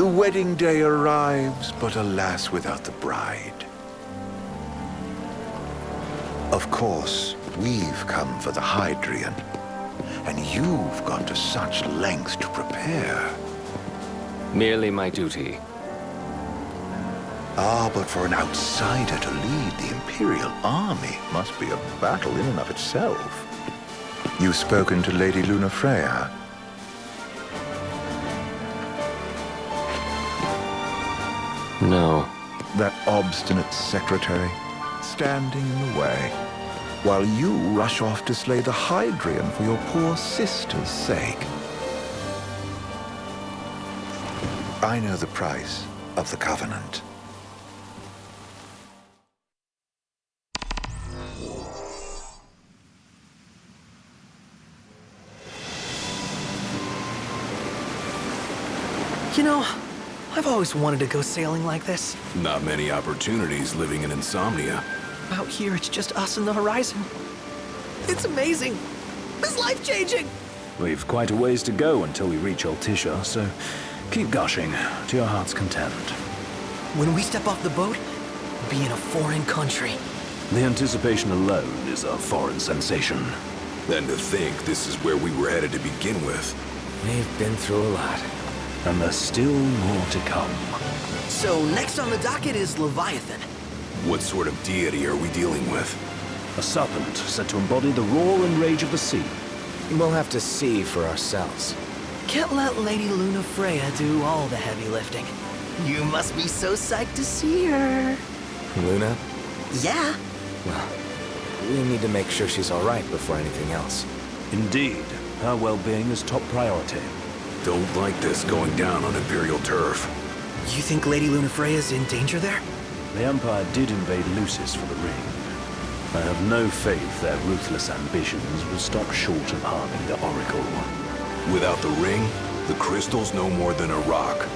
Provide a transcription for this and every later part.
The wedding day arrives, but alas, without the bride. Of course, we've come for the Hydrian, and you've gone to such lengths to prepare. Merely my duty. Ah, but for an outsider to lead the Imperial army must be a battle in and of itself. You've spoken to Lady Lunafreya? No. That obstinate secretary, standing in the way, while you rush off to slay the Hydrian for your poor sister's sake. I know the price of the Covenant. You know, I've always wanted to go sailing like this. Not many opportunities living in insomnia. Out here, it's just us and the horizon. It's amazing. It's life-changing. We've quite a ways to go until we reach Altisha, so keep gushing to your heart's content. When we step off the boat, we'll be in a foreign country. The anticipation alone is a foreign sensation. Then to think this is where we were headed to begin with. We've been through a lot. And there's still more to come. So next on the docket is Leviathan. What sort of deity are we dealing with? A serpent said to embody the roar and rage of the sea. We'll have to see for ourselves. Can't let Lady Lunafreya do all the heavy lifting. You must be so psyched to see her. Luna? Yeah. Well, we need to make sure she's all right before anything else. Indeed, her well-being is top priority. Don't like this going down on Imperial turf. You think Lady Lunafreya's in danger there? The Empire did invade Lucis for the ring. I have no faith their ruthless ambitions will stop short of harming the Oracle. Without the ring, the crystal's no more than a rock.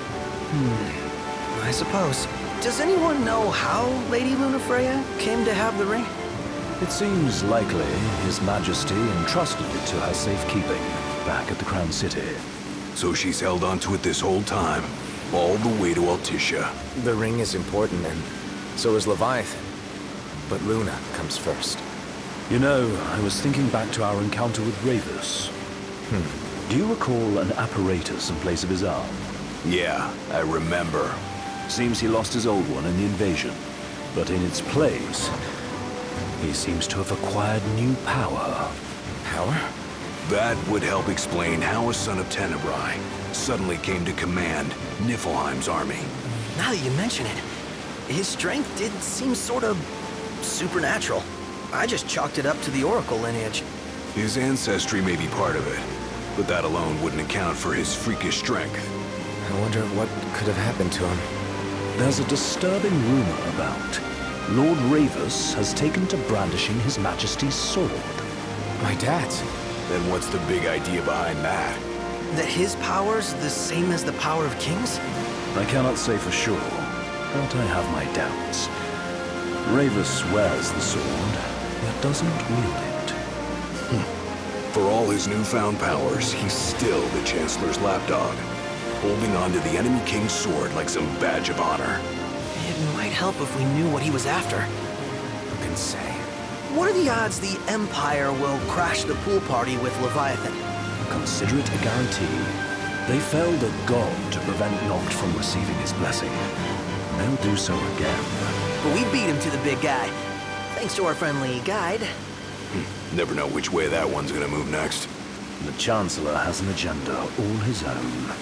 I suppose. Does anyone know how Lady Lunafreya came to have the ring? It seems likely His Majesty entrusted it to her safekeeping back at the Crown City. So she's held onto it this whole time, all the way to Altisha. The ring is important, and so is Leviathan. But Luna comes first. You know, I was thinking back to our encounter with Ravus. Do you recall an apparatus in place of his arm? Yeah, I remember. Seems he lost his old one in the invasion. But in its place, he seems to have acquired new power. Power? That would help explain how a son of Tenebrae suddenly came to command Niflheim's army. Now that you mention it, his strength did seem sort of supernatural. I just chalked it up to the Oracle lineage. His ancestry may be part of it, but that alone wouldn't account for his freakish strength. I wonder what could have happened to him. There's a disturbing rumor about Lord Ravus has taken to brandishing His Majesty's sword. My dad's. Then what's the big idea behind that? That his power's the same as the power of kings? I cannot say for sure, but I have my doubts. Ravus wears the sword, yet does not wield it. For all his newfound powers, he's still the Chancellor's lapdog, holding on to the enemy king's sword like some badge of honor. It might help if we knew what he was after. Who can say? What are the odds the Empire will crash the pool party with Leviathan? Consider it a guarantee. They felled a god to prevent Noct from receiving his blessing. They'll do so again. But we beat him to the big guy, thanks to our friendly guide. Never know which way that one's gonna move next. The Chancellor has an agenda all his own.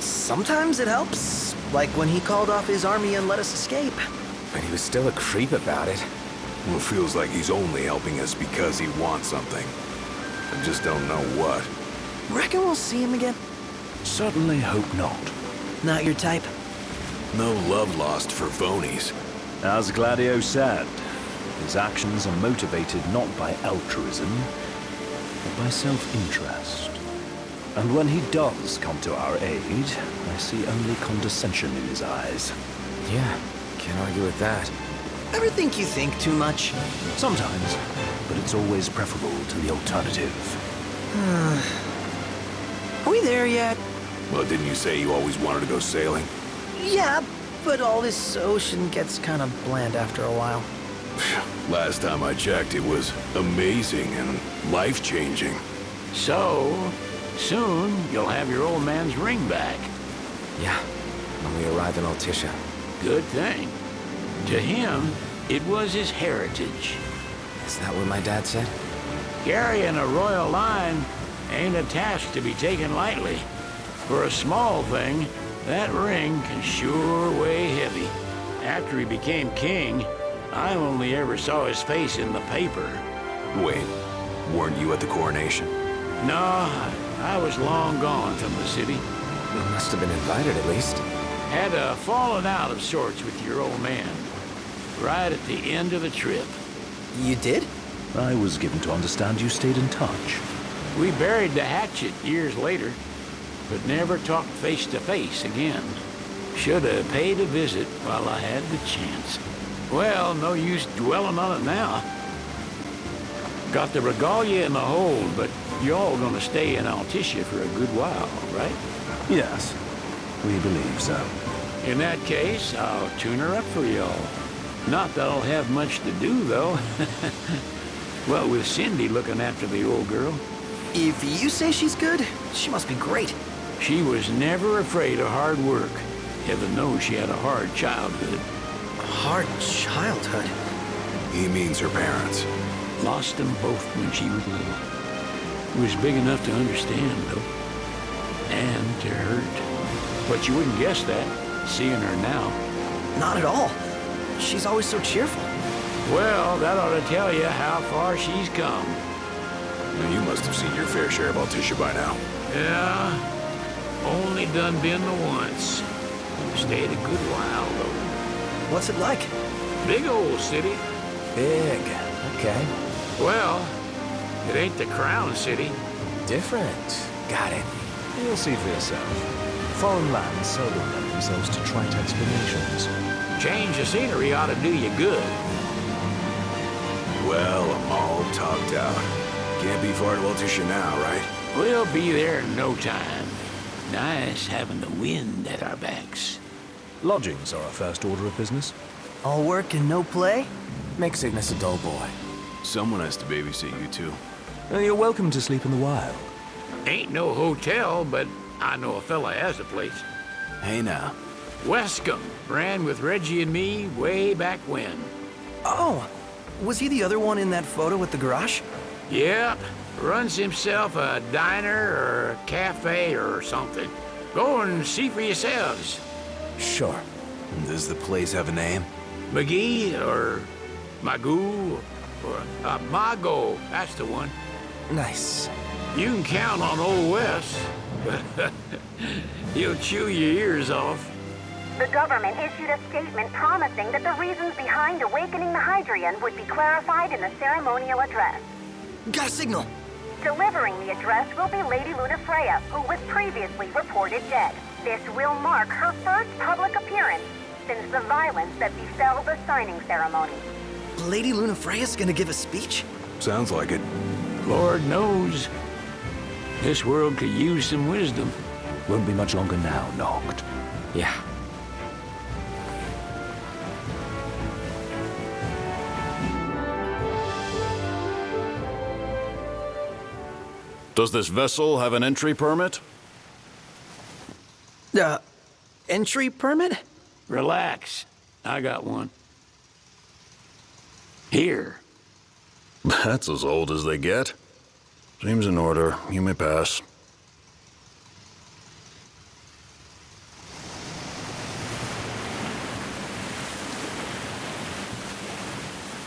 Sometimes it helps, like when he called off his army and let us escape. But he was still a creep about it. Well, it feels like he's only helping us because he wants something. I just don't know what. Reckon we'll see him again? Certainly hope not. Not your type? No love lost for phonies. As Gladio said, his actions are motivated not by altruism, but by self-interest. And when he does come to our aid, I see only condescension in his eyes. Yeah, can't argue with that. Ever think you think too much? Sometimes, but it's always preferable to the alternative. Are we there yet? Well, didn't you say you always wanted to go sailing? Yeah, but all this ocean gets kind of bland after a while. Last time I checked, it was amazing and life-changing. So, soon you'll have your old man's ring back. Yeah, when we arrive in Altissia. Good thing. To him, it was his heritage. Is that what my dad said? Carrying a royal line ain't a task to be taken lightly. For a small thing, that ring can sure weigh heavy. After he became king, I only ever saw his face in the paper. Wait, weren't you at the coronation? No, I was long gone from the city. You must have been invited at least. Had a falling out of sorts with your old man. Right at the end of the trip. You did? I was given to understand you stayed in touch. We buried the hatchet years later, but never talked face to face again. Should have paid a visit while I had the chance. Well, no use dwelling on it now. Got the regalia in the hold, but y'all gonna stay in Altissia for a good while, right? Yes, we believe so. In that case, I'll tune her up for y'all. Not that I'll have much to do, though. Well, with Cindy looking after the old girl. If you say she's good, she must be great. She was never afraid of hard work. Heaven knows she had a hard childhood. Hard childhood. He means her parents. Lost them both when she was little. Was big enough to understand, though. And to hurt. But you wouldn't guess that, seeing her now. Not at all. She's always so cheerful. Well, that ought to tell you how far she's come. Now, you must have seen your fair share of Altissia by now. Yeah, only done been the once. Stayed a good while, though. What's it like? Big old city. Big. Okay. Well, it ain't the crown city. Different. Got it. You'll see for yourself. Foreign lands seldom lend themselves to trite explanations. Change of scenery ought to do you good. Well, I'm all topped out. Can't be far to Altissia now, right? We'll be there in no time. Nice having the wind at our backs. Lodgings are our first order of business. All work and no play? Makes Ignis a dull boy. Someone has to babysit you, too. You're welcome to sleep in the wild. Ain't no hotel, but I know a fella has a place. Hey, now. Wescombe ran with Reggie and me way back when. Oh, was he the other one in that photo with the garage? Yep, runs himself a diner or a cafe or something. Go and see for yourselves. Sure. Does the place have a name? McGee or Magoo or Mago, that's the one. Nice. You can count on Old Wes. He'll chew your ears off. The government issued a statement promising that the reasons behind awakening the Hydrian would be clarified in the ceremonial address. Got a signal. Delivering the address will be Lady Lunafreya, who was previously reported dead. This will mark her first public appearance since the violence that befell the signing ceremony. Lady Lunafreya's gonna give a speech? Sounds like it. Lord knows. This world could use some wisdom. Won't be much longer now, Noct. Yeah. Does this vessel have an entry permit? Entry permit? Relax. I got one. Here. That's as old as they get. Seems in order. You may pass.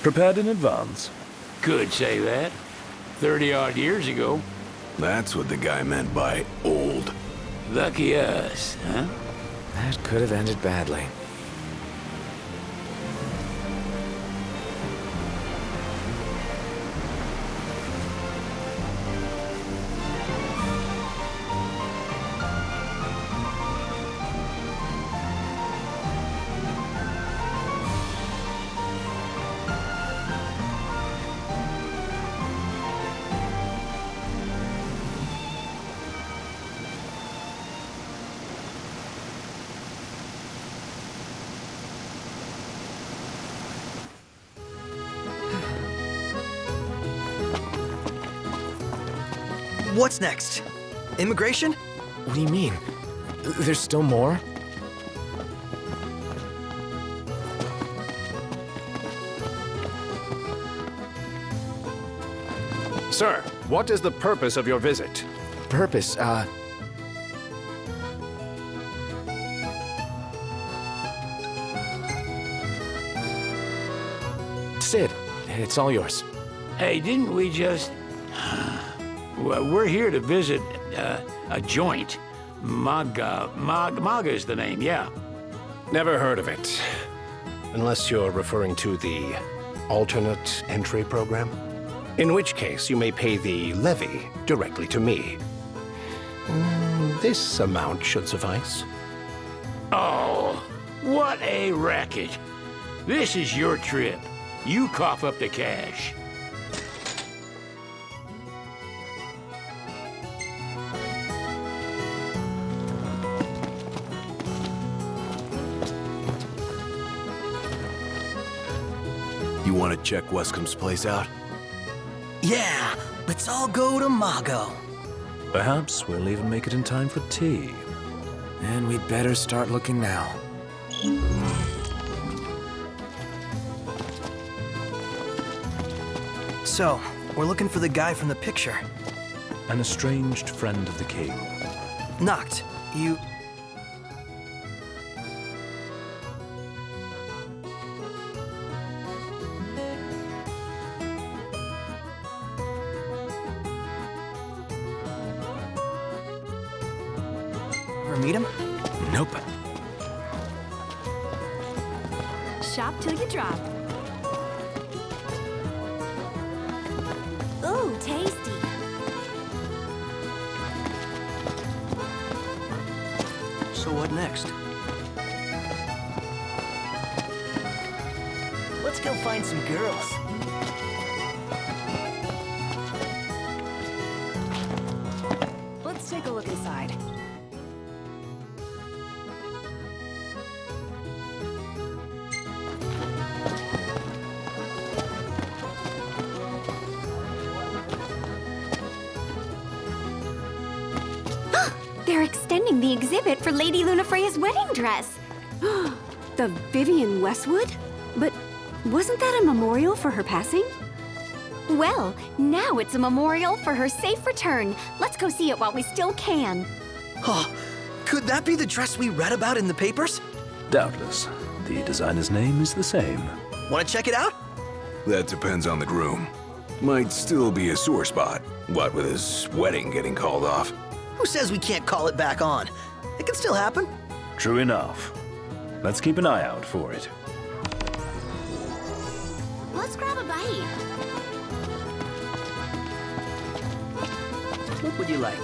Prepared in advance. Could say that. 30-odd years ago. That's what the guy meant by old. Lucky us, huh? That could have ended badly. What's next? Immigration? What do you mean? There's still more? Sir, what is the purpose of your visit? Purpose, Sid, it's all yours. Hey, didn't we just... Well, we're here to visit a joint. Maga's the name, yeah. Never heard of it. Unless you're referring to the alternate entry program. In which case, you may pay the levy directly to me. This amount should suffice. Oh, what a racket. This is your trip. You cough up the cash. You want to check Wescom's place out? Yeah, let's all go to Mago. Perhaps we'll even make it in time for tea. And we'd better start looking now. So, we're looking for the guy from the picture. An estranged friend of the king. Noct, you... Ever meet him? Nope. Shop till you drop. Ooh, tasty. So what next? Let's go find some girls. Let's take a look inside. They're extending the exhibit for Lady Lunafreya's wedding dress. The Vivian Westwood? But wasn't that a memorial for her passing? Well, now it's a memorial for her safe return. Let's go see it while we still can. Oh, could that be the dress we read about in the papers? Doubtless. The designer's name is the same. Want to check it out? That depends on the groom. Might still be a sore spot. What with his wedding getting called off? Who says we can't call it back on? It can still happen. True enough. Let's keep an eye out for it. Let's grab a bite. What would you like?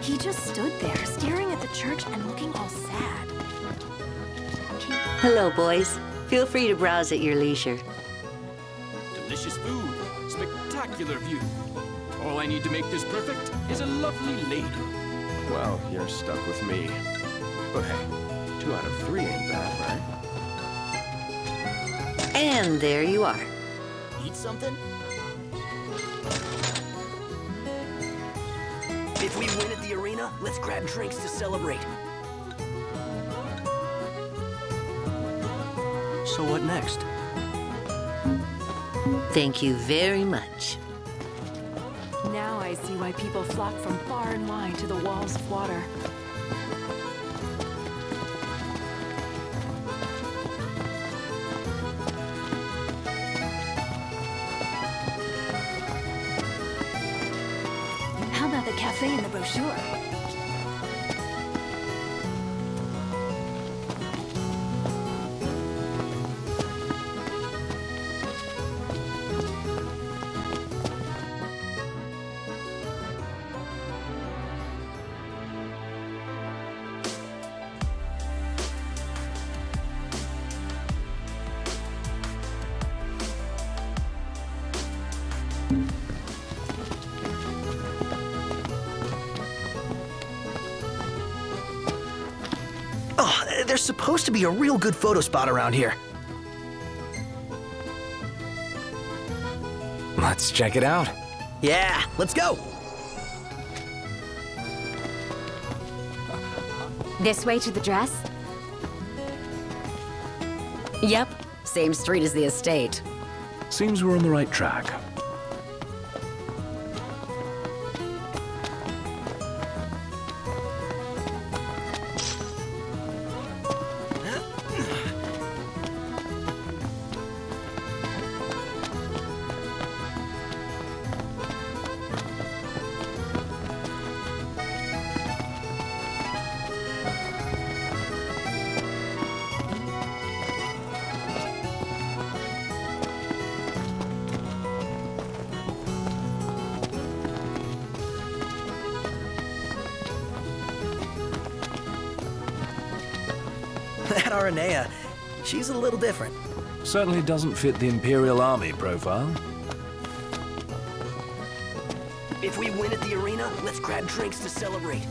He just stood there, staring at the church and looking all sad. Hello, boys. Feel free to browse at your leisure. Delicious food, spectacular view. All I need to make this perfect is a lovely lady. Well, you're stuck with me. But hey, 2 out of 3 ain't bad, right? And there you are. Eat something? If we win at the arena, let's grab drinks to celebrate. So what next? Thank you very much. Now I see why people flock from far and wide to the walls of water. How about the cafe in the brochure? Oh, there's supposed to be a real good photo spot around here. Let's check it out. Yeah, let's go. This way to the dress? Yep, same street as the estate. Seems we're on the right track. That Aranea, she's a little different. Certainly doesn't fit the Imperial Army profile. If we win at the arena, let's grab drinks to celebrate.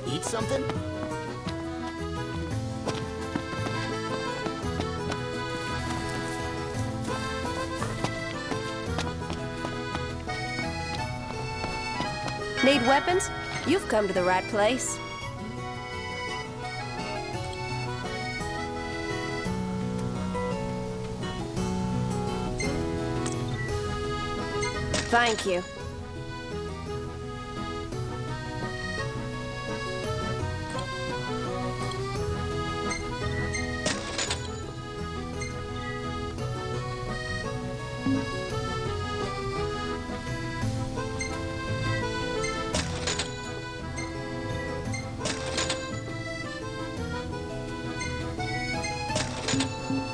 Eat something? Need weapons? You've come to the right place. Thank you.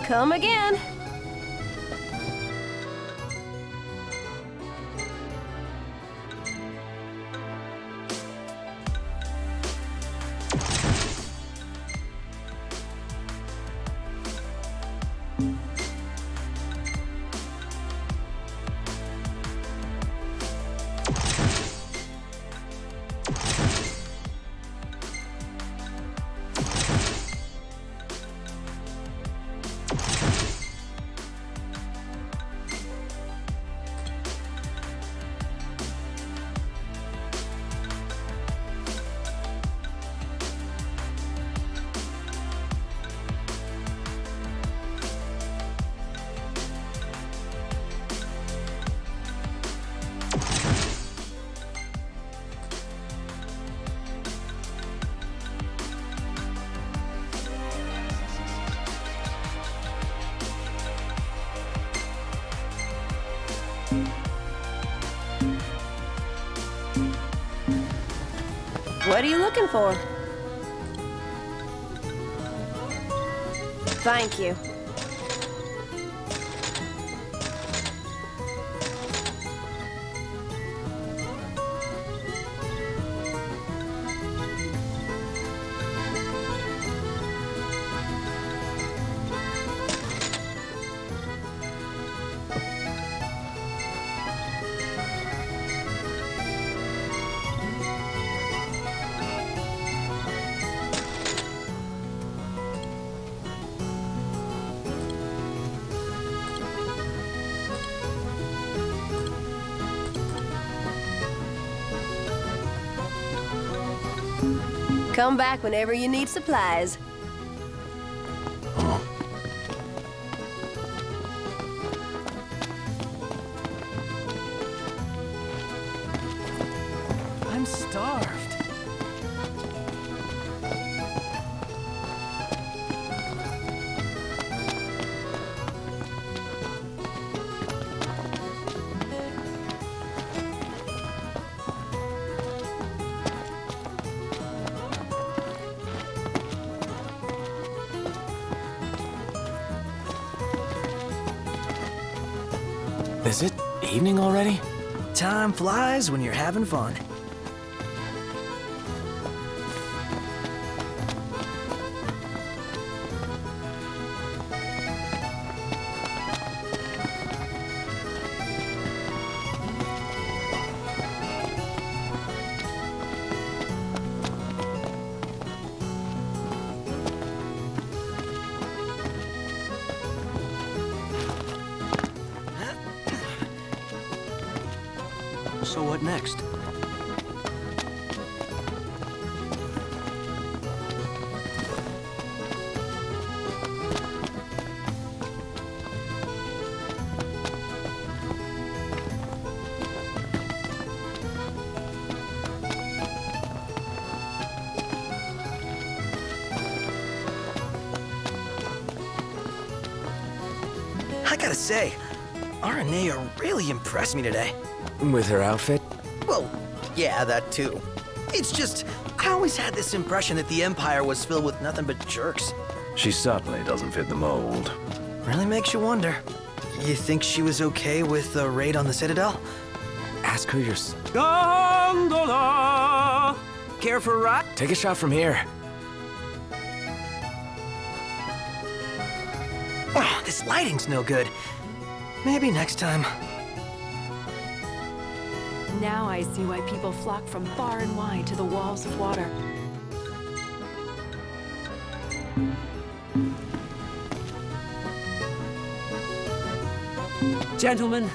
Come again. What are you looking for? Thank you. Come back whenever you need supplies. I'm starved. Is it evening already? Time flies when you're having fun. So what next? I gotta say, Renee really impressed me today. With her outfit? Well, yeah, that too. It's just, I always had this impression that the Empire was filled with nothing but jerks. She certainly doesn't fit the mold. Really makes you wonder. You think she was okay with the raid on the Citadel? Ask her yourself. Gondola! Care for a ride? Take a shot from here. Oh, this lighting's no good. Maybe next time. Now I see why people flock from far and wide to the walls of water. Gentlemen,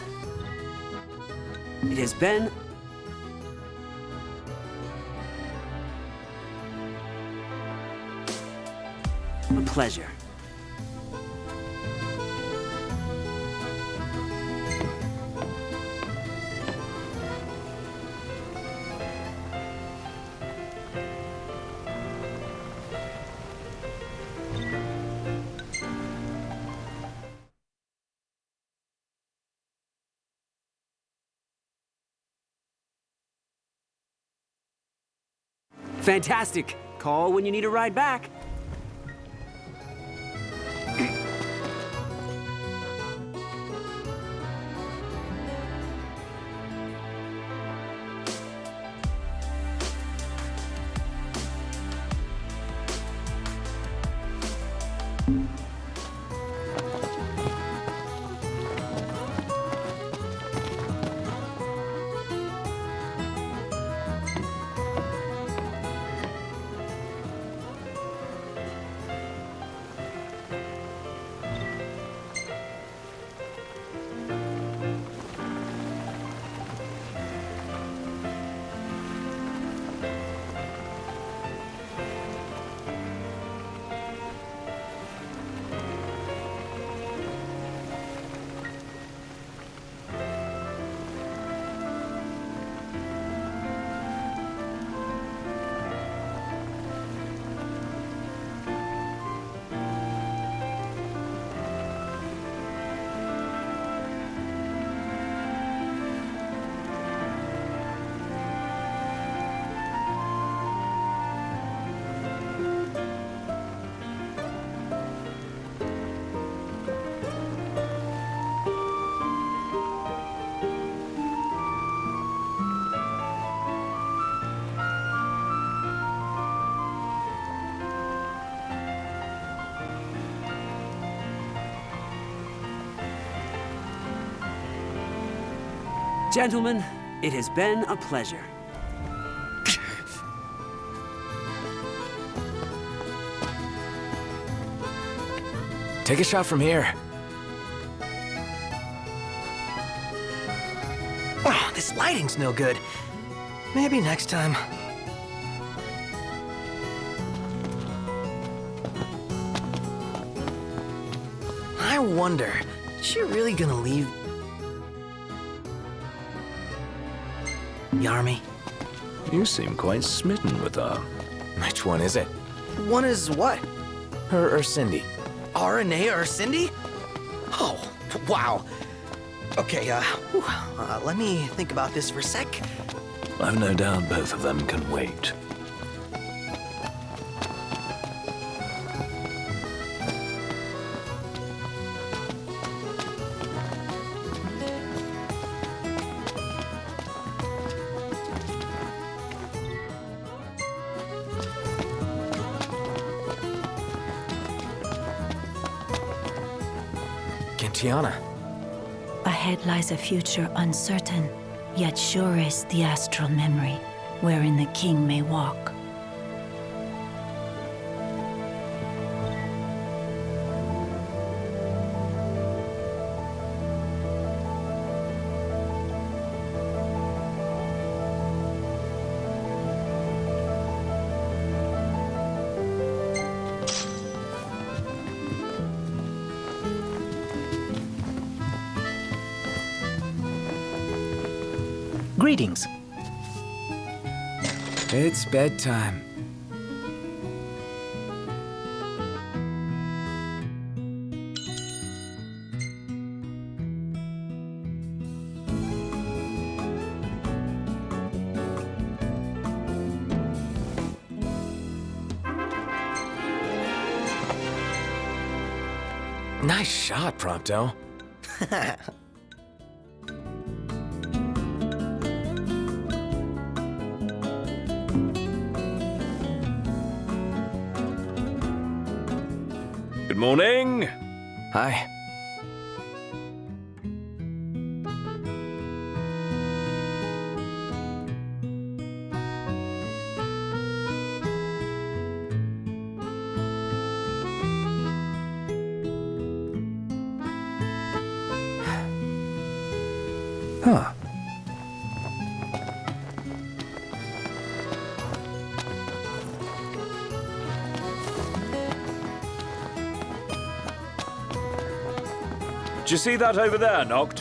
it has been a pleasure. Fantastic. Call when you need a ride back. Gentlemen, it has been a pleasure. Take a shot from here. Oh, this lighting's no good. Maybe next time. I wonder, is she really gonna leave the army? You seem quite smitten with her. Which one is it? One is what? Her or Cindy? RNA or Cindy? Oh, wow. Okay, let me think about this for a sec. I've no doubt both of them can wait. Tiana. Ahead lies a future uncertain, yet sure is the astral memory, wherein the king may walk. Greetings. It's bedtime. Nice shot, Prompto. Good morning. Hi. Huh. Did you see that over there, Noct?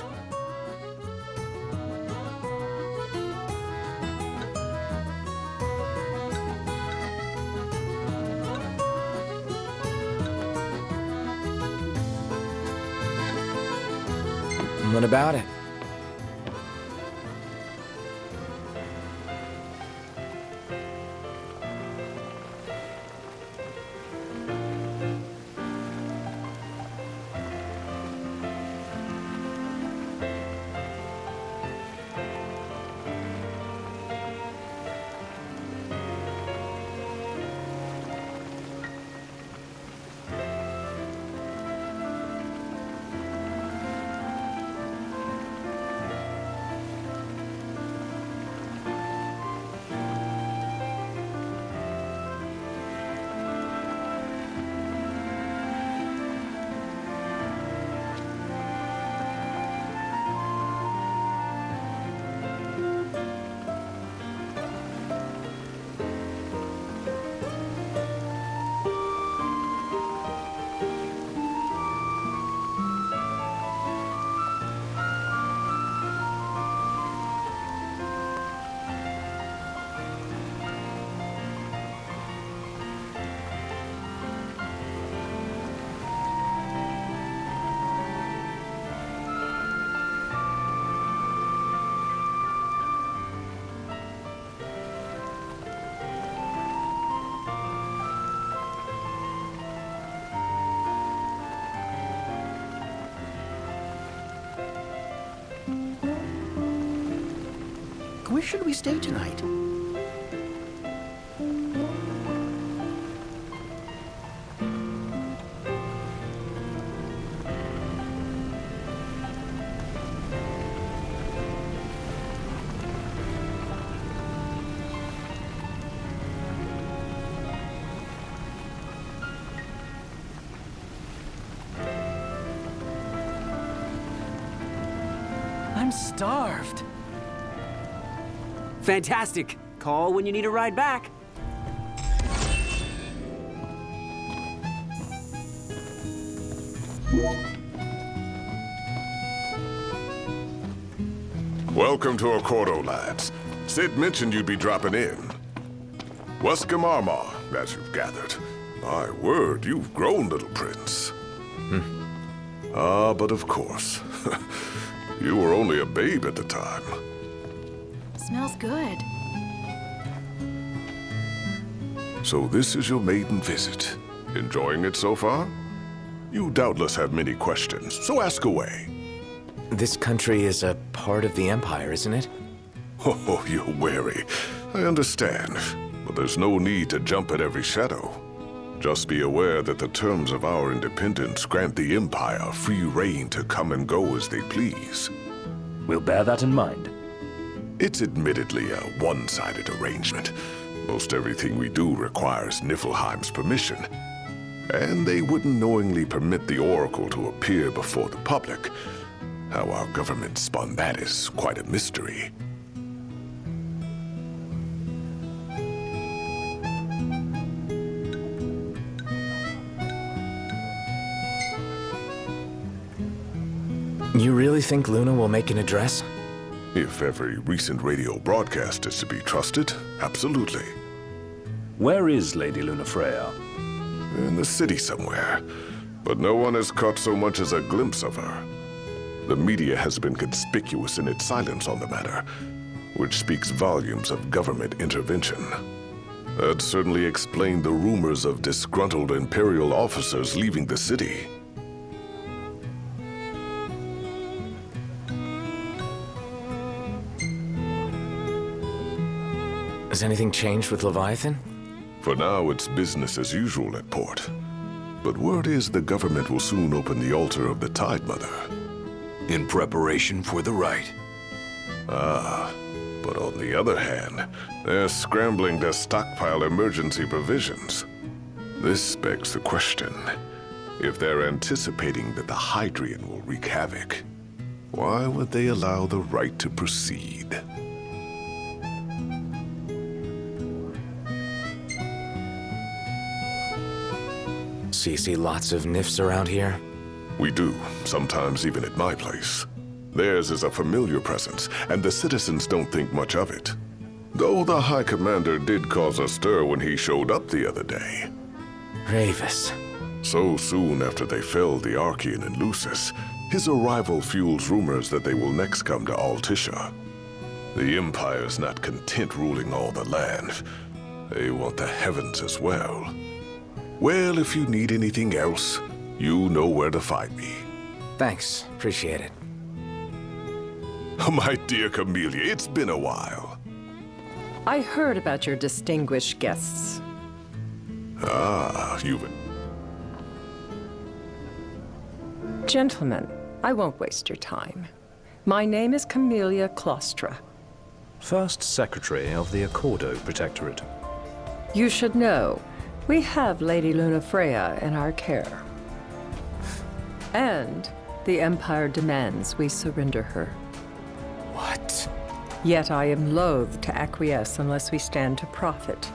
What about it? Where should we stay tonight? I'm starved. Fantastic. Call when you need a ride back. Welcome to Accordo, lads. Sid mentioned you'd be dropping in. Wescom Armor, as you've gathered. My word, you've grown, little prince. Ah, but of course. You were only a babe at the time. Smells good. So this is your maiden visit. Enjoying it so far? You doubtless have many questions, so ask away. This country is a part of the Empire, isn't it? Oh, you're wary. I understand. But there's no need to jump at every shadow. Just be aware that the terms of our independence grant the Empire free reign to come and go as they please. We'll bear that in mind. It's admittedly a one-sided arrangement. Most everything we do requires Niflheim's permission. And they wouldn't knowingly permit the Oracle to appear before the public. How our government spun that is quite a mystery. You really think Luna will make an address? If every recent radio broadcast is to be trusted, absolutely. Where is Lady Lunafreya? In the city somewhere, but no one has caught so much as a glimpse of her. The media has been conspicuous in its silence on the matter, which speaks volumes of government intervention. That certainly explained the rumors of disgruntled Imperial officers leaving the city. Has anything changed with Leviathan? For now, it's business as usual at port. But word is the government will soon open the altar of the Tide Mother. In preparation for the rite. Ah, but on the other hand, they're scrambling to stockpile emergency provisions. This begs the question, if they're anticipating that the Hydrian will wreak havoc, why would they allow the rite to proceed? So you see lots of nifs around here? We do, sometimes even at my place. Theirs is a familiar presence, and the citizens don't think much of it. Though the High Commander did cause a stir when he showed up the other day. Ravis. So soon after they felled the Archean and Lucis, his arrival fuels rumors that they will next come to Altisha. The Empire's not content ruling all the land. They want the heavens as well. Well, if you need anything else, you know where to find me. Thanks. Appreciate it. My dear Camellia, it's been a while. I heard about your distinguished guests. Ah, you've... Gentlemen, I won't waste your time. My name is Camellia Claustra. First Secretary of the Accordo Protectorate. You should know, we have Lady Lunafreya in our care. And the Empire demands we surrender her. What? Yet I am loath to acquiesce unless we stand to profit.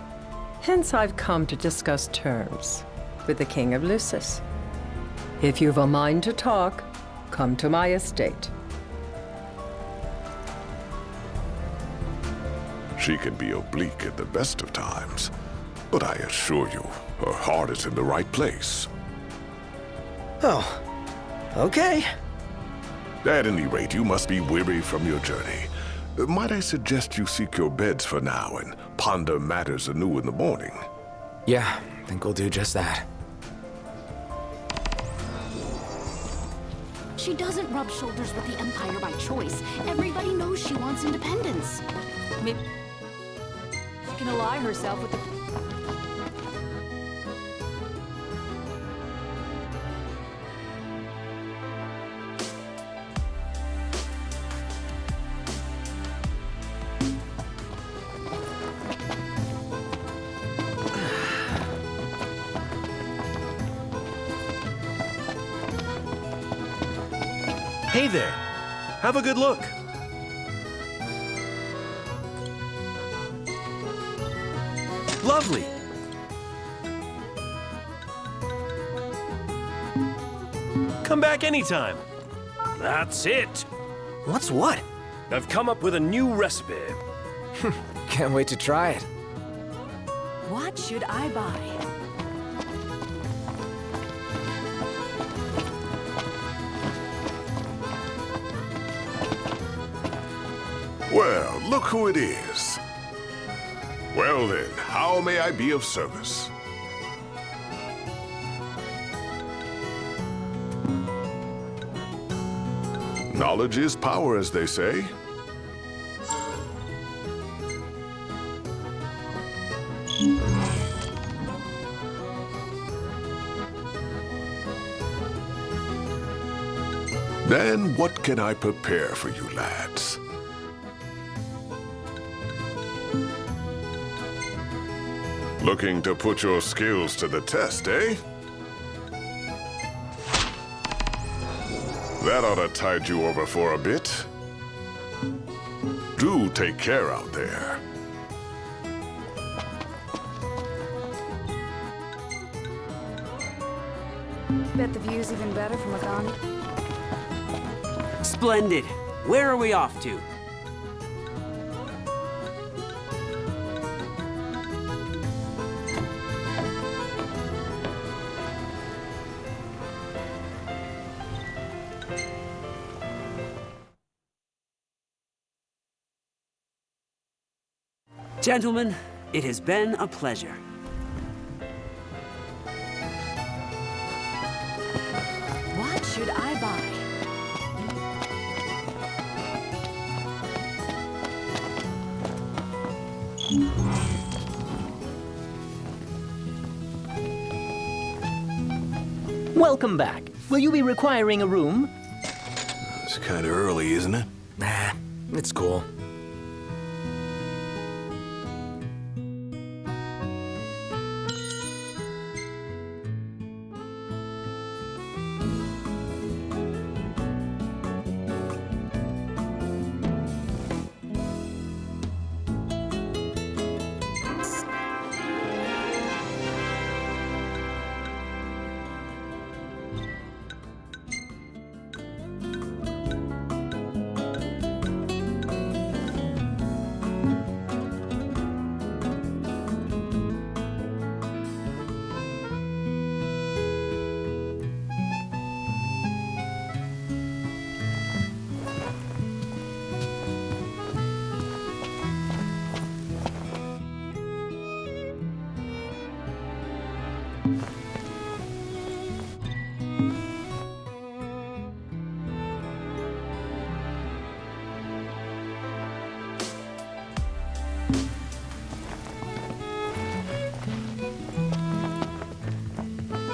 Hence I've come to discuss terms with the King of Lucis. If you've a mind to talk, come to my estate. She can be oblique at the best of times, but I assure you, her heart is in the right place. Oh, okay. At any rate, you must be weary from your journey. Might I suggest you seek your beds for now and ponder matters anew in the morning? Yeah, I think we'll do just that. She doesn't rub shoulders with the Empire by choice. Everybody knows she wants independence. Maybe she can ally herself with the... Hey there! Have a good look! Lovely! Come back anytime. That's it! What's what? I've come up with a new recipe. Can't wait to try it. What should I buy? Well, look who it is. Well then, how may I be of service? Knowledge is power, as they say. Then what can I prepare for you lads? Looking to put your skills to the test, eh? That ought to tide you over for a bit. Do take care out there. Bet the view's even better from a gun. Splendid. Where are we off to? Gentlemen, it has been a pleasure. What should I buy? Welcome back. Will you be requiring a room? It's kind of early, isn't it? Nah, it's cool.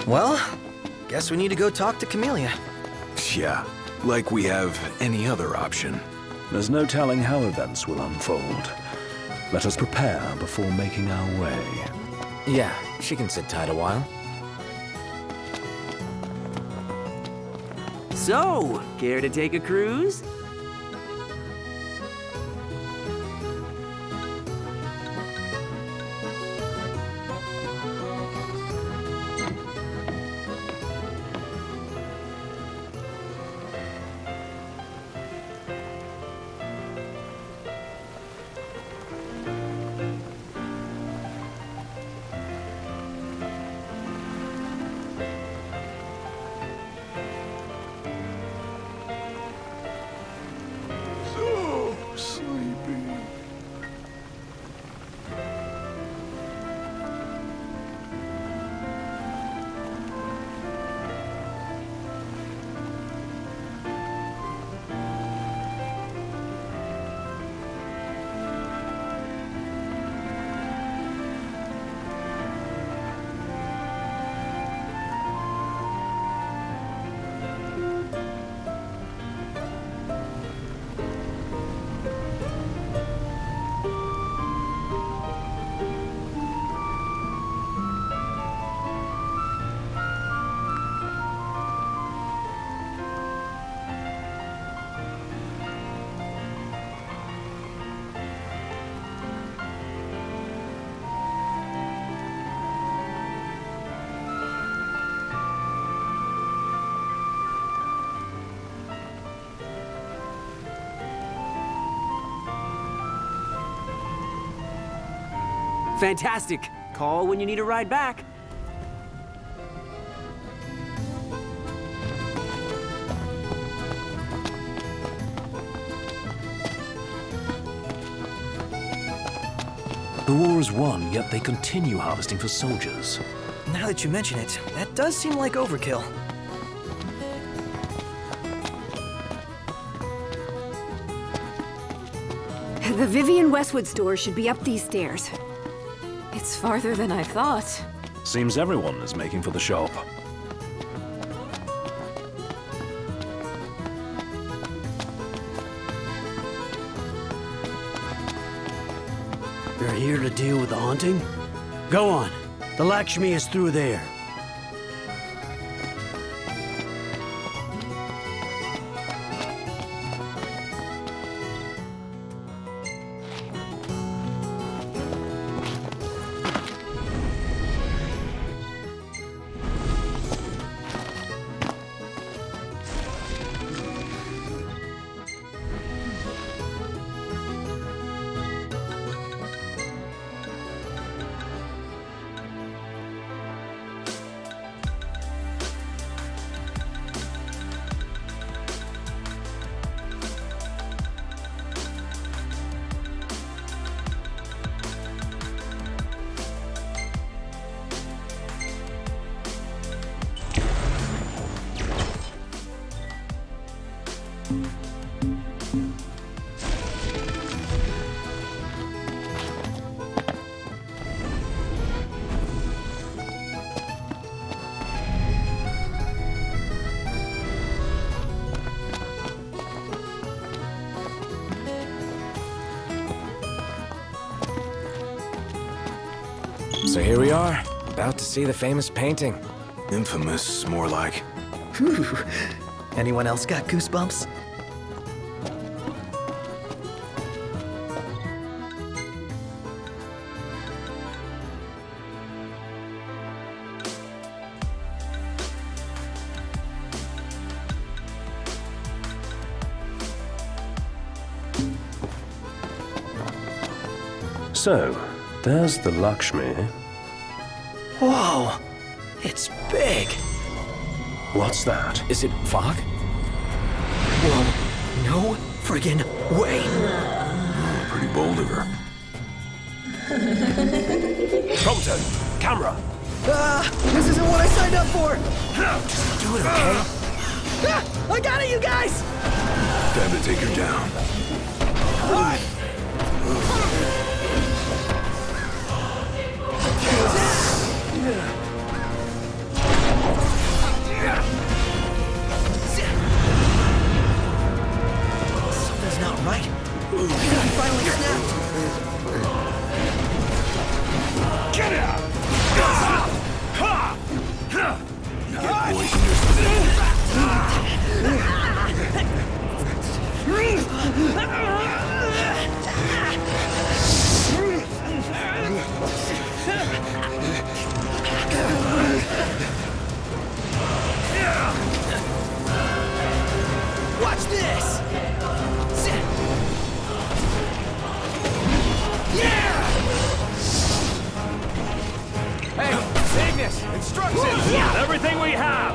Well, guess we need to go talk to Camellia. Yeah, like we have any other option. There's no telling how events will unfold. Let us prepare before making our way. Yeah, she can sit tight a while. So, care to take a cruise? Fantastic. Call when you need a ride back. The war is won, yet they continue harvesting for soldiers. Now that you mention it, that does seem like overkill. The Vivian Westwood store should be up these stairs. It's farther than I thought. Seems everyone is making for the shop. You're here to deal with the haunting? Go on. The Lakshmi is through there. So here we are, about to see the famous painting. Infamous, more like. Whew. Anyone else got goosebumps? So, there's the Lakshmi. Whoa! It's big! What's that? Is it fog? Whoa, no friggin' way! Pretty bold of her. Prompto! Camera! This isn't what I signed up for! Just do it, okay? I got it, you guys! Time to take her down. Something's not right. He finally snapped. Get out! Watch this! Yeah! Hey, Ignis! Instructions! Yeah. Everything we have!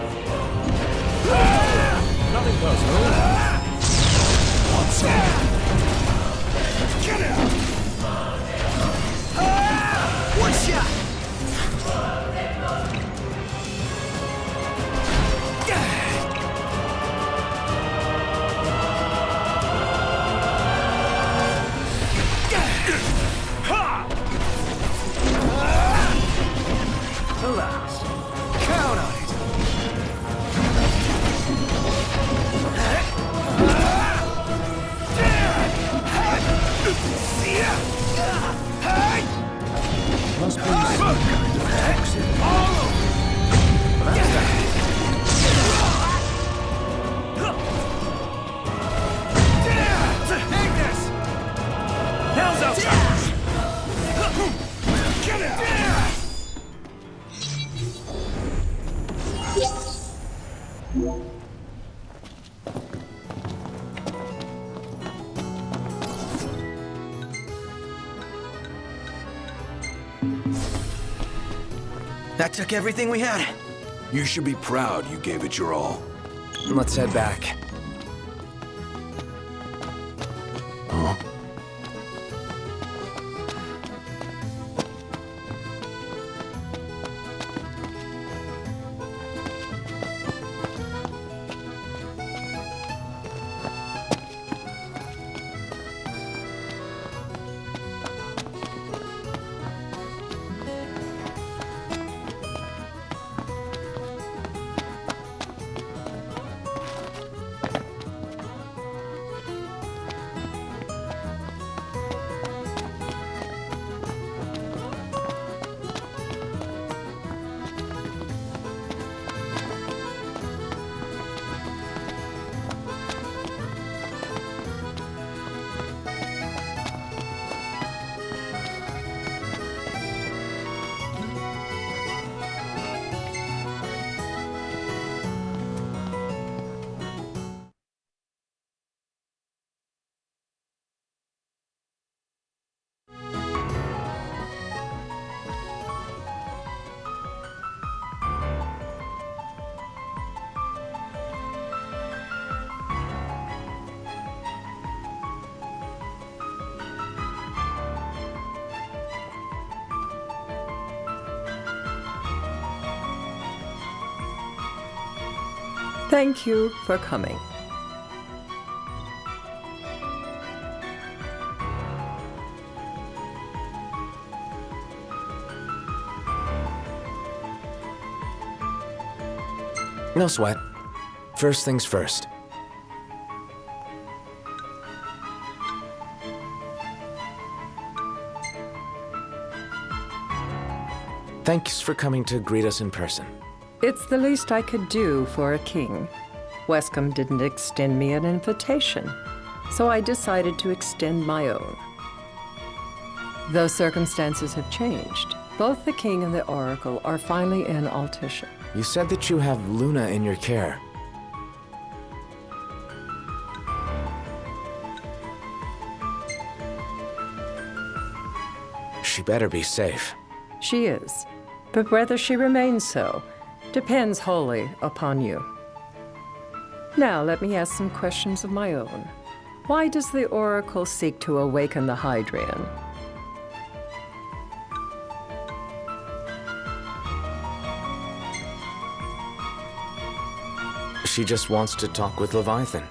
Nothing personal. What's that? Get out! One shot! Alas. Count on it. Must be some kind of toxin. That's that. Take this! Hell's out! Get out! That took everything we had. You should be proud you gave it your all. Let's head back. Huh? Thank you for coming. No sweat. First things first. Thanks for coming to greet us in person. It's the least I could do for a king. Wescombe didn't extend me an invitation, so I decided to extend my own. Though circumstances have changed, both the king and the oracle are finally in Altisha. You said that you have Luna in your care. She better be safe. She is, but whether she remains so depends wholly upon you. Now let me ask some questions of my own. Why does the oracle seek to awaken the Hydrian? She just wants to talk with Leviathan.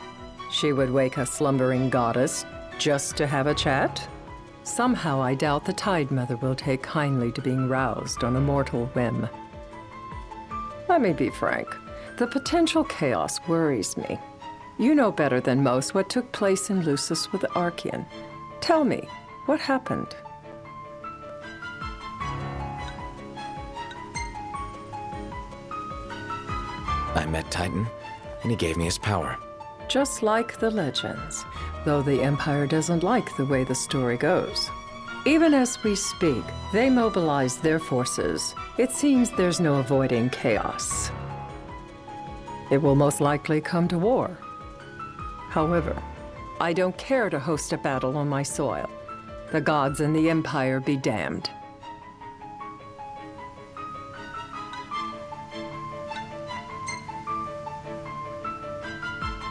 She would wake a slumbering goddess just to have a chat? Somehow I doubt the Tide Mother will take kindly to being roused on a mortal whim. Let me be frank. The potential chaos worries me. You know better than most what took place in Lucis with the Archean. Tell me, what happened? I met Titan, and he gave me his power. Just like the legends, though the Empire doesn't like the way the story goes. Even as we speak, they mobilize their forces. It seems there's no avoiding chaos. It will most likely come to war. However, I don't care to host a battle on my soil. The gods and the Empire be damned.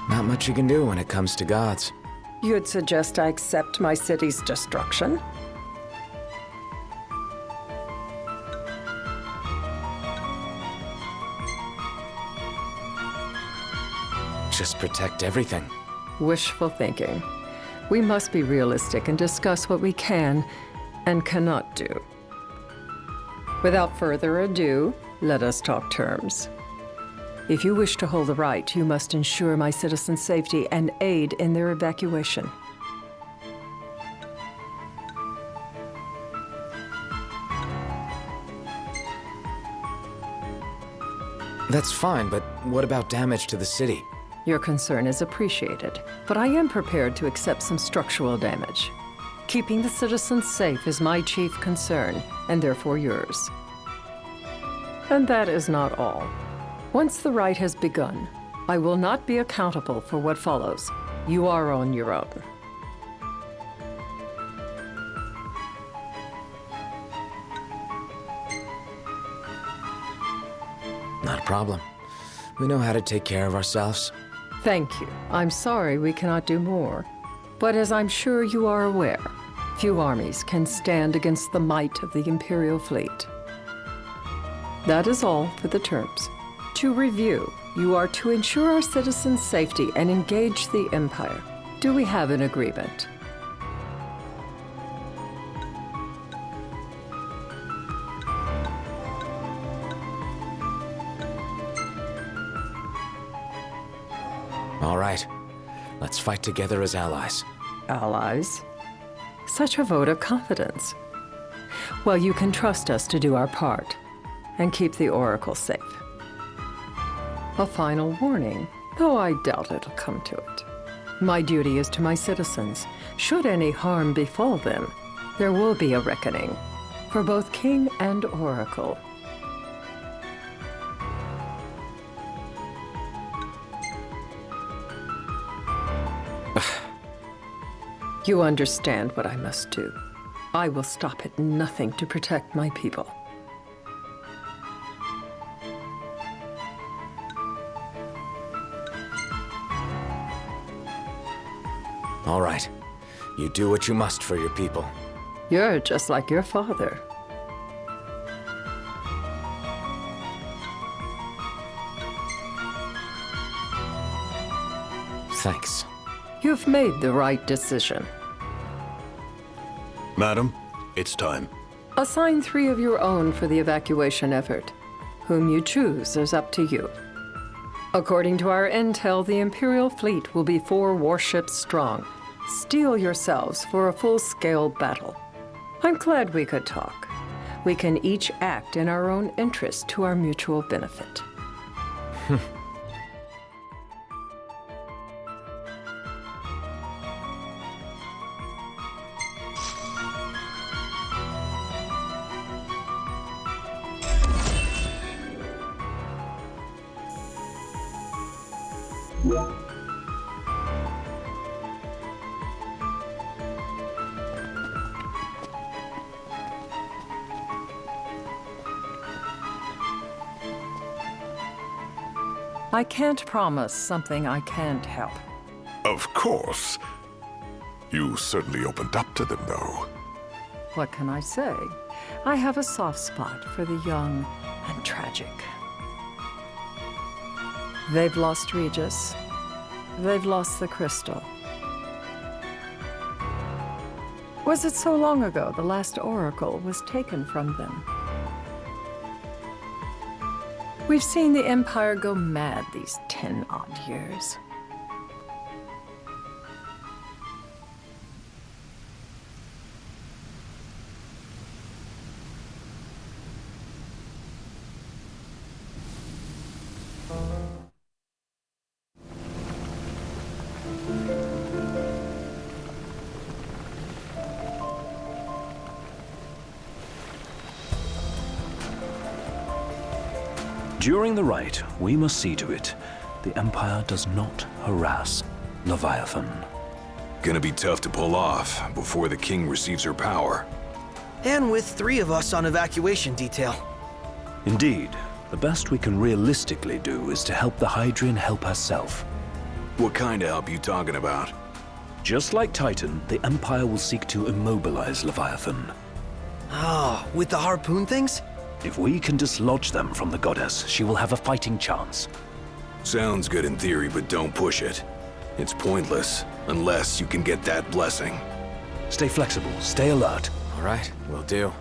Not much you can do when it comes to gods. You'd suggest I accept my city's destruction? Just protect everything. Wishful thinking. We must be realistic and discuss what we can and cannot do. Without further ado, let us talk terms. If you wish to hold the right, you must ensure my citizens' safety and aid in their evacuation. That's fine, but what about damage to the city? Your concern is appreciated, but I am prepared to accept some structural damage. Keeping the citizens safe is my chief concern, and therefore yours. And that is not all. Once the rite has begun, I will not be accountable for what follows. You are on your own. problem. We know how to take care of ourselves. Thank you. I'm sorry we cannot do more. But as I'm sure you are aware, few armies can stand against the might of the Imperial fleet. That is all for the terms. To review, you are to ensure our citizens' safety and engage the Empire. Do we have an agreement? All right. Let's fight together as allies. Allies? Such a vote of confidence. Well, you can trust us to do our part and keep the Oracle safe. A final warning, though I doubt it'll come to it. My duty is to my citizens. Should any harm befall them, there will be a reckoning for both King and Oracle. You understand what I must do. I will stop at nothing to protect my people. All right. You do what you must for your people. You're just like your father. Thanks. You've made the right decision. Madam, it's time. Assign 3 of your own for the evacuation effort. Whom you choose is up to you. According to our intel, the Imperial fleet will be 4 warships strong. Steel yourselves for a full-scale battle. I'm glad we could talk. We can each act in our own interest to our mutual benefit. I can't promise something I can't help. Of course. You certainly opened up to them, though. What can I say? I have a soft spot for the young and tragic. They've lost Regis. They've lost the crystal. Was it so long ago the last oracle was taken from them? We've seen the Empire go mad these 10-odd years. During the rite, we must see to it the Empire does not harass Leviathan. Gonna be tough to pull off before the king receives her power. And with 3 of us on evacuation detail. Indeed, the best we can realistically do is to help the Hydrian help herself. What kind of help you talking about? Just like Titan, the Empire will seek to immobilize Leviathan. Ah, with the harpoon things? If we can dislodge them from the goddess, she will have a fighting chance. Sounds good in theory, but don't push it. It's pointless, unless you can get that blessing. Stay flexible, stay alert. All right, will do.